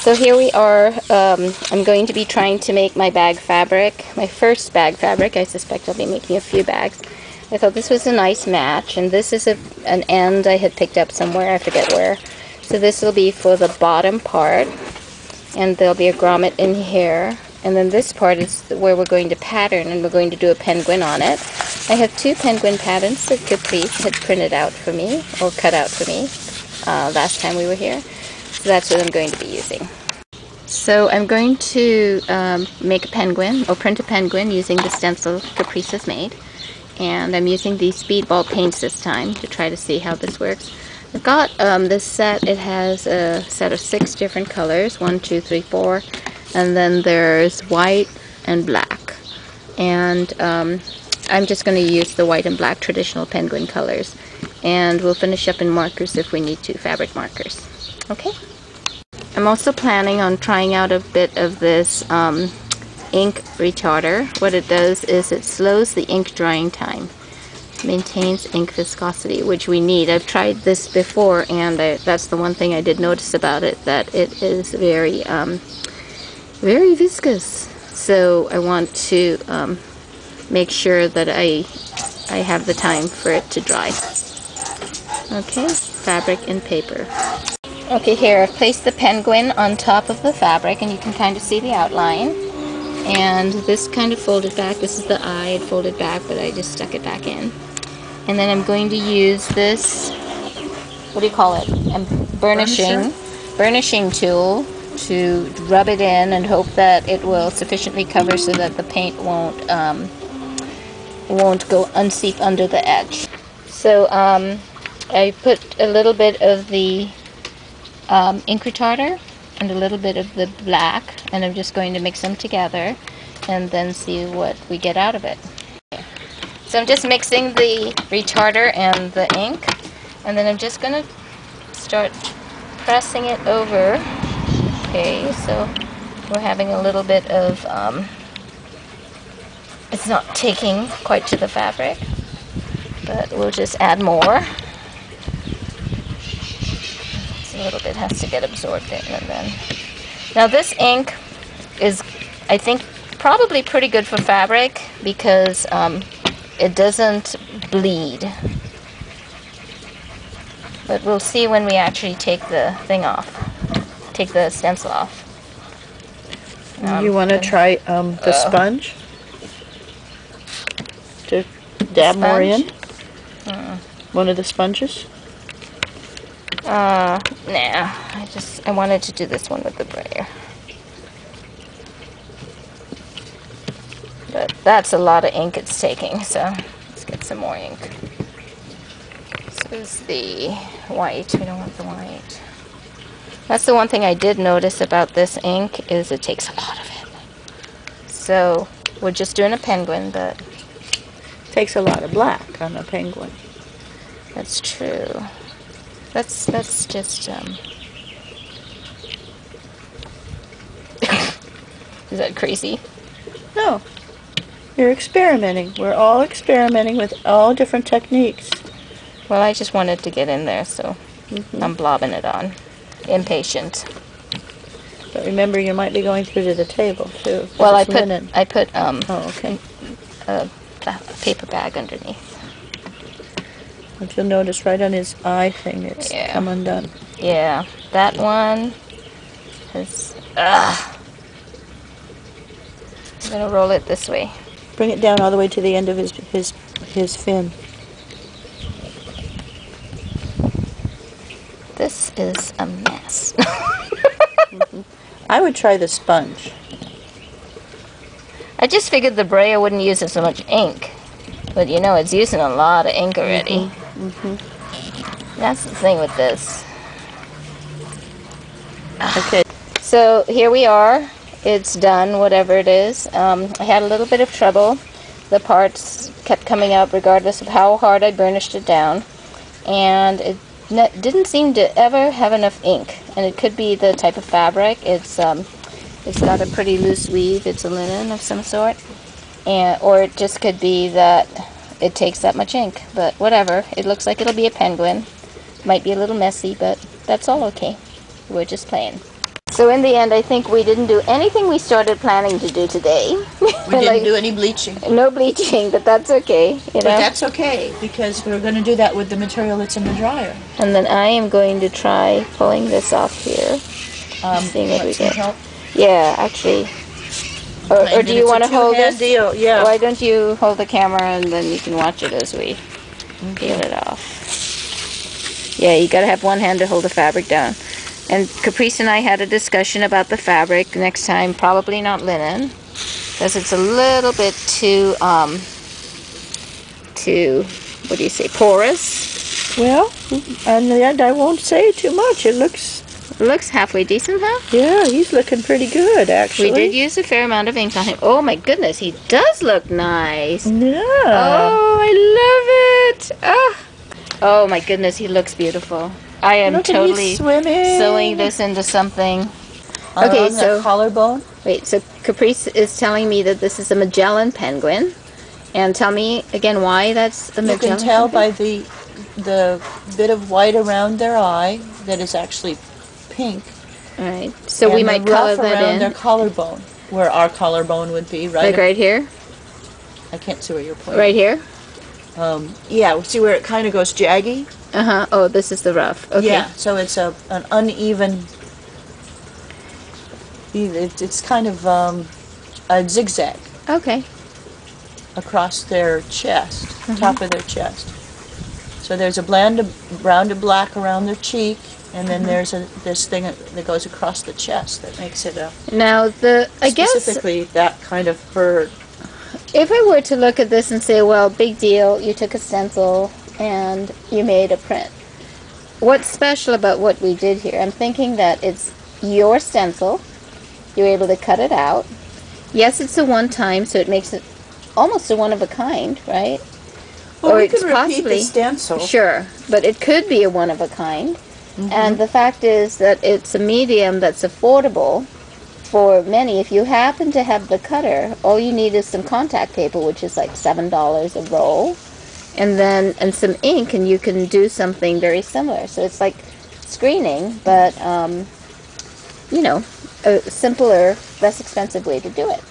So here we are. I'm going to be trying to make my bag fabric, my first bag fabric. I suspect I'll be making a few bags. I thought this was a nice match, and this is an end I had picked up somewhere, I forget where. So this will be for the bottom part, and there'll be a grommet in here. And then this part is where we're going to pattern, and we're going to do a penguin on it. I have two penguin patterns that Caprice had printed out for me, or cut out for me, last time we were here. So that's what I'm going to be using. So I'm going to make a penguin, or print a penguin, using the stencil Caprice has made. And I'm using the Speedball paints this time to try to see how this works. I've got this set. It has a set of 6 different colors, 1, 2, 3, 4. And then there's white and black. And I'm just going to use the white and black traditional penguin colors. And we'll finish up in markers if we need to, fabric markers. Okay? I'm also planning on trying out a bit of this ink retarder. What it does is it slows the ink drying time. Maintains ink viscosity, which we need. I've tried this before, and that's the one thing I did notice about it, that it is very, very viscous. So I want to make sure that I have the time for it to dry. Okay, fabric and paper. Okay, here I've placed the penguin on top of the fabric, and you can kind of see the outline. And this kind of folded back. This is the eye. It folded back, but I just stuck it back in. And then I'm going to use this, what do you call it? Burnishing tool to rub it in and hope that it will sufficiently cover so that the paint won't go unseep under the edge. So I put a little bit of the ink retarder and a little bit of the black, and I'm just going to mix them together and then see what we get out of it. So I'm just mixing the retarder and the ink, and then I'm just going to start pressing it over. Okay, so we're having a little bit of, it's not taking quite to the fabric, but we'll just add more. A little bit has to get absorbed in, and then now this ink is, I think, probably pretty good for fabric because it doesn't bleed, but we'll see when we actually take the thing off, take the stencil off. You want to try the sponge to dab more in? One of the sponges? Nah, I wanted to do this one with the brayer. But that's a lot of ink it's taking, so let's get some more ink. This is the white. We don't want the white. That's the one thing I did notice about this ink, is it takes a lot of it. So we're just doing a penguin, but it takes a lot of black on a penguin. That's true. That's just, is that crazy? No. You're experimenting. We're all experimenting with all different techniques. Well, I just wanted to get in there, so I'm blobbing it on. Impatient. But remember, you might be going through to the table, too. Well, I put oh, okay. a paper bag underneath. If you'll notice right on his eye thing, it's come undone. Yeah, that one is, I'm going to roll it this way. Bring it down all the way to the end of his fin. This is a mess. I would try the sponge. I just figured the brayer wouldn't use so much ink. But you know, it's using a lot of ink already. That's the thing with this. Okay. So here we are. It's done, whatever it is. I had a little bit of trouble. The parts kept coming out regardless of how hard I burnished it down. And it didn't seem to ever have enough ink. And it could be the type of fabric. It's got a pretty loose weave. It's a linen of some sort. Or it just could be that it takes that much ink, but whatever. It looks like it'll be a penguin. Might be a little messy, but that's all okay. We're just playing. So in the end, I think we didn't do anything we started planning to do today. We didn't do any bleaching. No bleaching, but that's okay. You know? But that's okay, because we're going to do that with the material that's in the dryer. And then I am going to try pulling this off here. Seeing what we get. Help? Yeah, actually. Or do you want to hold this? Deal. Yeah. Why don't you hold the camera and then you can watch it as we peel it off. Yeah, you got to have one hand to hold the fabric down. And Caprice and I had a discussion about the fabric. Next time, probably not linen, because it's a little bit too, what do you say, porous? Well, in the end, I won't say too much. It looks halfway decent, huh? Yeah, he's looking pretty good, actually. We did use a fair amount of ink on him. Oh my goodness, he does look nice. Yeah. Oh, I love it. Oh my goodness, he looks beautiful. I am totally sewing this into something. Okay, so collarbone. Wait, so Caprice is telling me that this is a Magellan penguin, and tell me again why that's a Magellan. You can tell penguin? by the bit of white around their eye that is actually pink. All right, so we might color that around in. Their collarbone, where our collarbone would be, right? Like right here. I can't see where you're pointing. Right here. Yeah, see where it kind of goes jaggy? Oh, this is the rough. Okay. Yeah, so it's an uneven, it's kind of a zigzag. Okay. Across their chest, top of their chest. So there's a rounded black around their cheek, and then there's this thing that goes across the chest that makes it a... Now, specifically that kind of bird. If I were to look at this and say, well, big deal, you took a stencil and you made a print. What's special about what we did here? I'm thinking that it's your stencil. You're able to cut it out. Yes, it's a one-time, so it makes it almost a one-of-a-kind, right? Well, or we it's could repeat possibly the stencil. Sure, but it could be a one-of-a-kind. And the fact is that it's a medium that's affordable for many. If you happen to have the cutter, all you need is some contact paper, which is like $7 a roll, and some ink, and you can do something very similar. So it's like screening, but you know, a simpler, less expensive way to do it.